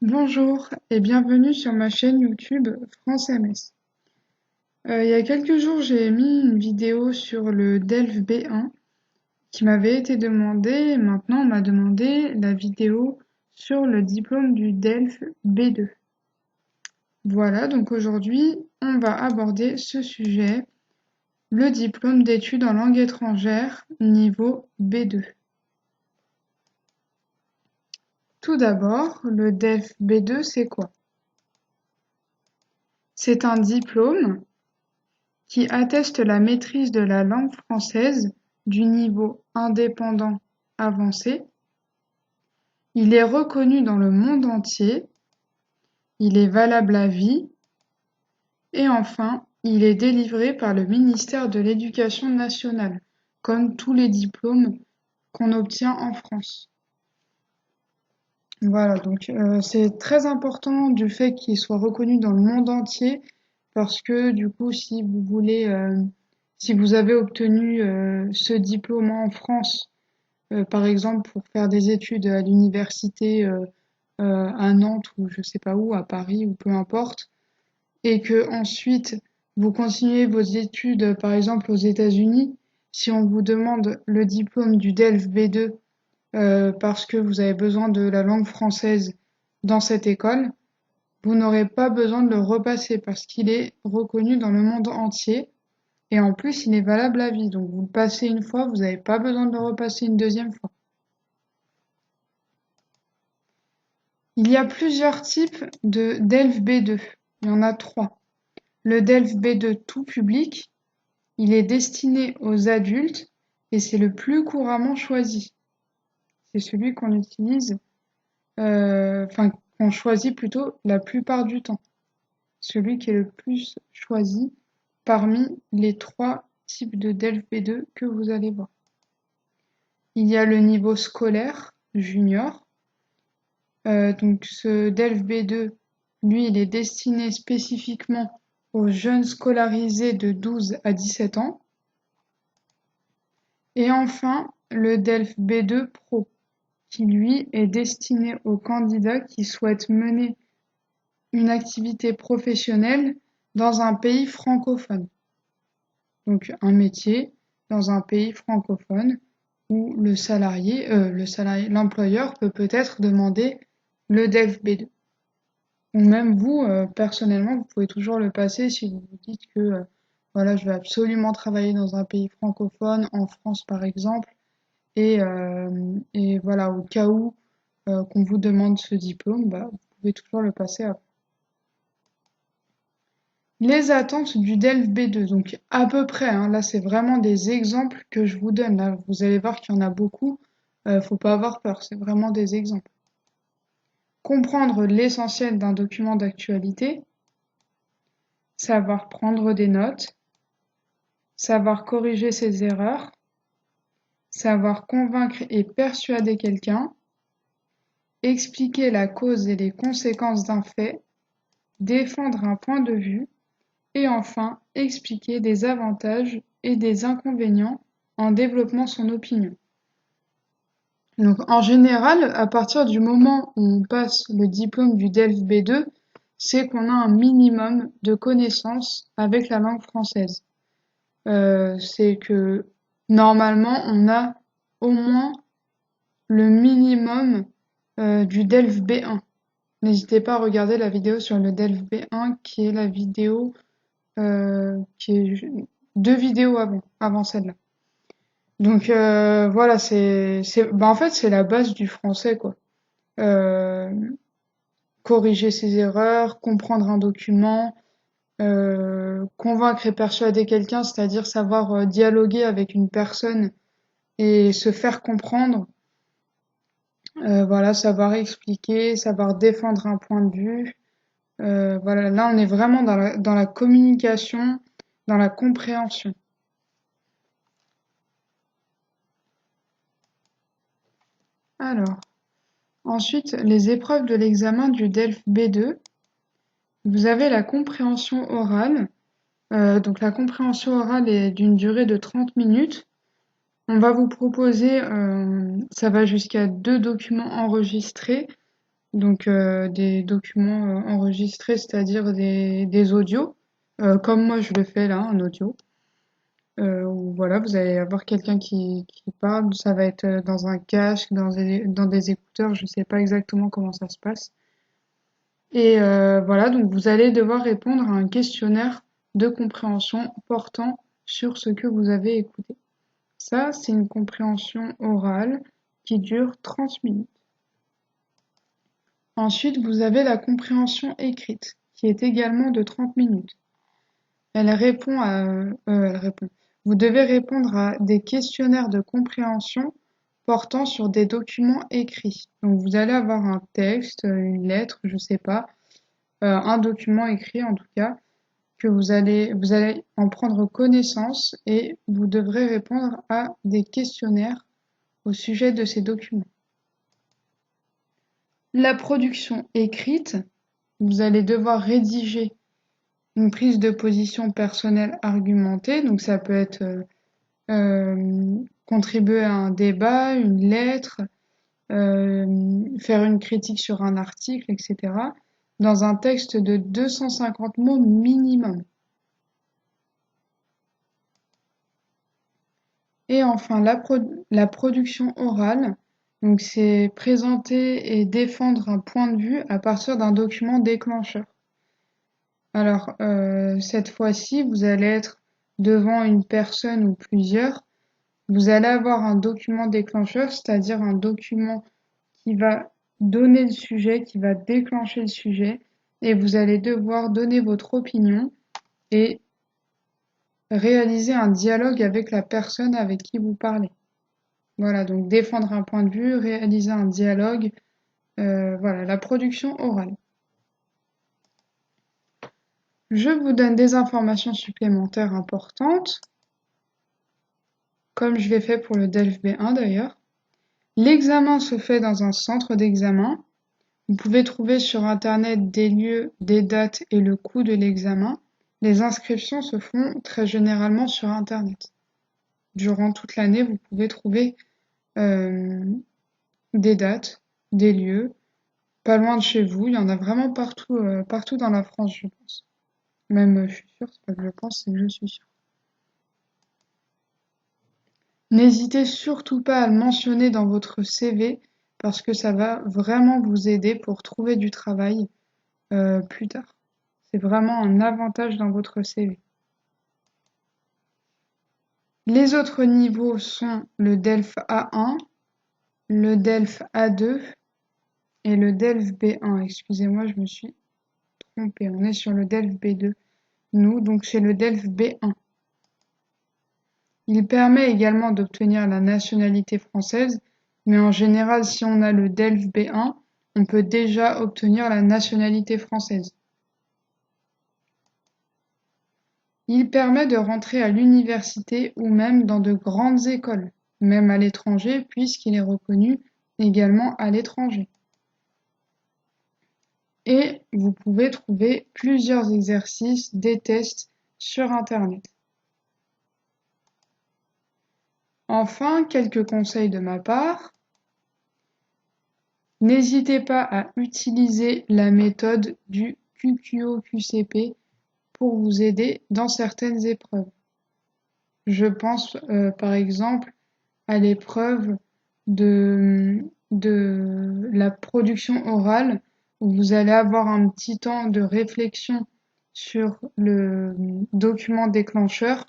Bonjour et bienvenue sur ma chaîne YouTube France MS. Il y a quelques jours, j'ai mis une vidéo sur le DELF B1 qui m'avait été demandée et maintenant on m'a demandé la vidéo sur le diplôme du DELF B2. Voilà, donc aujourd'hui, on va aborder ce sujet, le diplôme d'études en langue étrangère niveau B2. Tout d'abord, le DELF B2, c'est quoi? C'est un diplôme qui atteste la maîtrise de la langue française du niveau indépendant avancé. Il est reconnu dans le monde entier, il est valable à vie et enfin, il est délivré par le ministère de l'Éducation nationale, comme tous les diplômes qu'on obtient en France. Voilà, donc c'est très important du fait qu'il soit reconnu dans le monde entier parce que du coup, si vous avez obtenu ce diplôme en France, par exemple pour faire des études à l'université à Nantes ou je sais pas où, à Paris ou peu importe, et que ensuite vous continuez vos études par exemple aux États-Unis, si on vous demande le diplôme du DELF B2 parce que vous avez besoin de la langue française dans cette école, vous n'aurez pas besoin de le repasser parce qu'il est reconnu dans le monde entier et en plus il est valable à vie. Donc vous le passez une fois, vous n'avez pas besoin de le repasser une deuxième fois. Il y a plusieurs types de DELF B2. Il y en a trois. Le DELF B2 tout public, il est destiné aux adultes et c'est le plus couramment choisi. C'est celui qu'on utilise, qu'on choisit plutôt la plupart du temps. Celui qui est le plus choisi parmi les trois types de DELF B2 que vous allez voir. Il y a le niveau scolaire junior. Donc ce DELF B2, lui, il est destiné spécifiquement aux jeunes scolarisés de 12 à 17 ans. Et enfin, le DELF B2 Pro, qui lui est destiné aux candidats qui souhaitent mener une activité professionnelle dans un pays francophone. Donc un métier dans un pays francophone où l'employeur peut-être demander le DELF B2. Ou même vous, personnellement, vous pouvez toujours le passer si vous vous dites que voilà, je vais absolument travailler dans un pays francophone, en France par exemple, et voilà, au cas où qu'on vous demande ce diplôme, bah, vous pouvez toujours le passer après. Les attentes du DELF B2, donc à peu près, hein, là c'est vraiment des exemples que je vous donne. Là, vous allez voir qu'il y en a beaucoup, faut pas avoir peur, c'est vraiment des exemples. Comprendre l'essentiel d'un document d'actualité, savoir prendre des notes, savoir corriger ses erreurs, savoir convaincre et persuader quelqu'un, expliquer la cause et les conséquences d'un fait, défendre un point de vue, et enfin expliquer des avantages et des inconvénients en développant son opinion. Donc en général, à partir du moment où on passe le diplôme du DELF B2, c'est qu'on a un minimum de connaissances avec la langue française. C'est que normalement on a au moins le minimum du DELF B1. N'hésitez pas à regarder la vidéo sur le DELF B1 qui est la vidéo qui est deux vidéos avant celle-là. Donc voilà, en fait c'est la base du français quoi. Euh, Corriger ses erreurs, comprendre un document, convaincre et persuader quelqu'un, c'est-à-dire savoir dialoguer avec une personne et se faire comprendre. Voilà, savoir expliquer, savoir défendre un point de vue. Voilà, là on est vraiment dans la communication, dans la compréhension. Alors, ensuite, les épreuves de l'examen du DELF B2. Vous avez la compréhension orale. Donc la compréhension orale est d'une durée de 30 minutes. On va vous proposer, ça va jusqu'à 2 documents enregistrés. Donc des documents enregistrés, c'est-à-dire des audios, comme moi je le fais là, en audio. Où voilà, vous allez avoir quelqu'un qui parle, ça va être dans un casque, dans des écouteurs, je sais pas exactement comment ça se passe. Et voilà, donc vous allez devoir répondre à un questionnaire de compréhension portant sur ce que vous avez écouté. Ça, c'est une compréhension orale qui dure 30 minutes. Ensuite, vous avez la compréhension écrite, qui est également de 30 minutes. Elle répond. Vous devez répondre à des questionnaires de compréhension portant sur des documents écrits. Donc, vous allez avoir un texte, une lettre, je sais pas, un document écrit en tout cas, que vous allez en prendre connaissance et vous devrez répondre à des questionnaires au sujet de ces documents. La production écrite, vous allez devoir rédiger une prise de position personnelle argumentée, donc ça peut être contribuer à un débat, une lettre, faire une critique sur un article, etc., dans un texte de 250 mots minimum. Et enfin, la production orale, donc c'est présenter et défendre un point de vue à partir d'un document déclencheur. Alors, cette fois-ci, vous allez être devant une personne ou plusieurs. Vous allez avoir un document déclencheur, c'est-à-dire un document qui va donner le sujet, qui va déclencher le sujet, et vous allez devoir donner votre opinion et réaliser un dialogue avec la personne avec qui vous parlez. Voilà, donc défendre un point de vue, réaliser un dialogue, voilà, la production orale. Je vous donne des informations supplémentaires importantes, comme je l'ai fait pour le DELF B1 d'ailleurs. L'examen se fait dans un centre d'examen. Vous pouvez trouver sur Internet des lieux, des dates et le coût de l'examen. Les inscriptions se font très généralement sur Internet. Durant toute l'année, vous pouvez trouver euh, des dates, des lieux, pas loin de chez vous. Il y en a vraiment partout, partout dans la France, je pense. Même, je suis sûre, c'est pas que je pense, c'est que je suis sûre. N'hésitez surtout pas à le mentionner dans votre CV parce que ça va vraiment vous aider pour trouver du travail plus tard. C'est vraiment un avantage dans votre CV. Les autres niveaux sont le DELF A1, le DELF A2 et le DELF B1. Excusez-moi, je me suis trompée. On est sur le DELF B2. Nous, donc c'est le DELF B1. Il permet également d'obtenir la nationalité française, mais en général, si on a le DELF B1, on peut déjà obtenir la nationalité française. Il permet de rentrer à l'université ou même dans de grandes écoles, même à l'étranger, puisqu'il est reconnu également à l'étranger. Et vous pouvez trouver plusieurs exercices, des tests sur Internet. Enfin, quelques conseils de ma part. N'hésitez pas à utiliser la méthode du QQO-QCP pour vous aider dans certaines épreuves. Je pense par exemple à l'épreuve de la production orale où vous allez avoir un petit temps de réflexion sur le document déclencheur.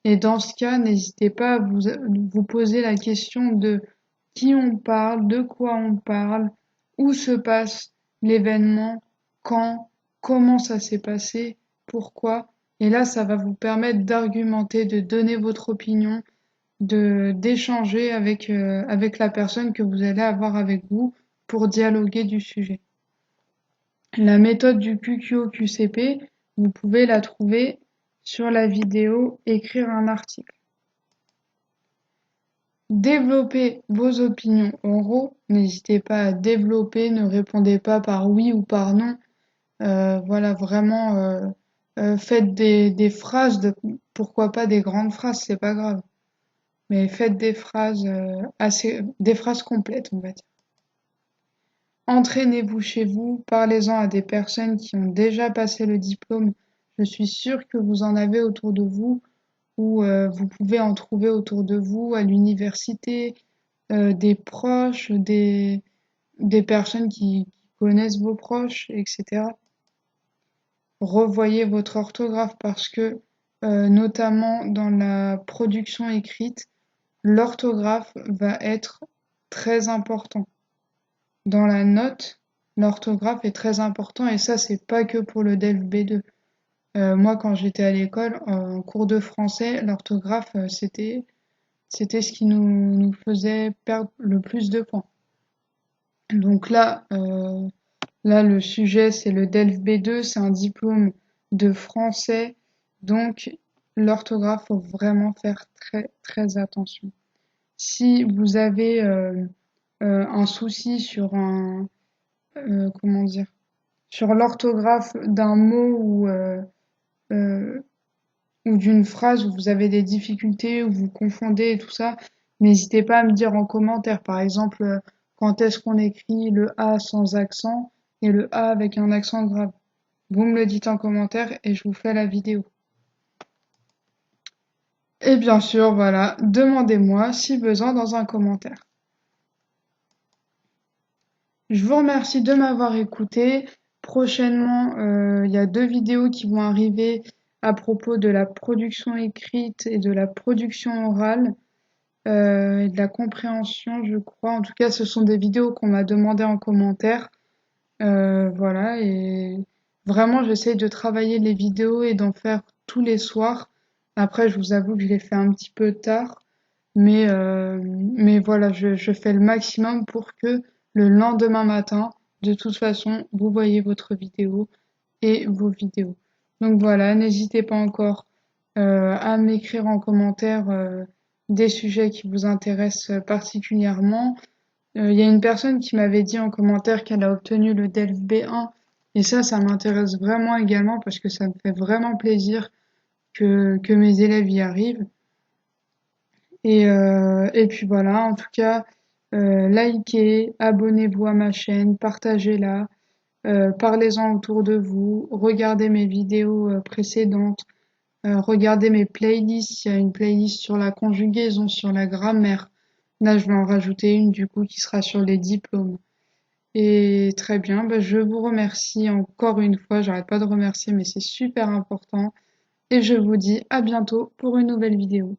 Et dans ce cas, n'hésitez pas à vous poser la question de qui on parle, de quoi on parle, où se passe l'événement, quand, comment ça s'est passé, pourquoi. Et là, ça va vous permettre d'argumenter, de donner votre opinion, d'échanger avec la personne que vous allez avoir avec vous pour dialoguer du sujet. La méthode du QQO-QCP, vous pouvez la trouver sur la vidéo Écrire un article. Développez vos opinions oraux. N'hésitez pas à développer, ne répondez pas par oui ou par non. Voilà, vraiment, faites des phrases, pourquoi pas des grandes phrases, c'est pas grave. Mais faites des phrases des phrases complètes, on va dire. Entraînez-vous chez vous, parlez-en à des personnes qui ont déjà passé le diplôme. Je suis sûre que vous en avez autour de vous ou vous pouvez en trouver autour de vous à l'université, des proches, des personnes qui connaissent vos proches, etc. Revoyez votre orthographe parce que, notamment dans la production écrite, l'orthographe va être très important. Dans la note, l'orthographe est très important et ça, c'est pas que pour le DELF B2. Moi, quand j'étais à l'école, en cours de français, l'orthographe, c'était ce qui nous faisait perdre le plus de points. Donc là, le sujet, c'est le DELF B2, c'est un diplôme de français, donc l'orthographe, faut vraiment faire très très attention. Si vous avez un souci sur comment dire, sur l'orthographe d'un mot euh, ou d'une phrase où vous avez des difficultés, où vous confondez et tout ça, n'hésitez pas à me dire en commentaire. Par exemple, quand est-ce qu'on écrit le A sans accent et le A avec un accent grave. Vous me le dites en commentaire et je vous fais la vidéo. Et bien sûr, voilà, demandez-moi si besoin dans un commentaire. Je vous remercie de m'avoir écouté. Prochainement, il y a 2 vidéos qui vont arriver à propos de la production écrite et de la production orale, et de la compréhension, je crois. En tout cas, ce sont des vidéos qu'on m'a demandées en commentaire. Voilà, et vraiment, j'essaye de travailler les vidéos et d'en faire tous les soirs. Après, je vous avoue que je les fais un petit peu tard, mais voilà, je fais le maximum pour que le lendemain matin, de toute façon, vous voyez votre vidéo et vos vidéos. Donc voilà, n'hésitez pas encore à m'écrire en commentaire des sujets qui vous intéressent particulièrement. Il y a une personne qui m'avait dit en commentaire qu'elle a obtenu le DELF B1 et ça m'intéresse vraiment également parce que ça me fait vraiment plaisir que mes élèves y arrivent. Et puis voilà, en tout cas, likez, abonnez-vous à ma chaîne, partagez-la, parlez-en autour de vous, regardez mes vidéos précédentes, regardez mes playlists, il y a une playlist sur la conjugaison, sur la grammaire. Là, je vais en rajouter une du coup qui sera sur les diplômes. Et très bien, bah, je vous remercie encore une fois, j'arrête pas de remercier, mais c'est super important. Et je vous dis à bientôt pour une nouvelle vidéo.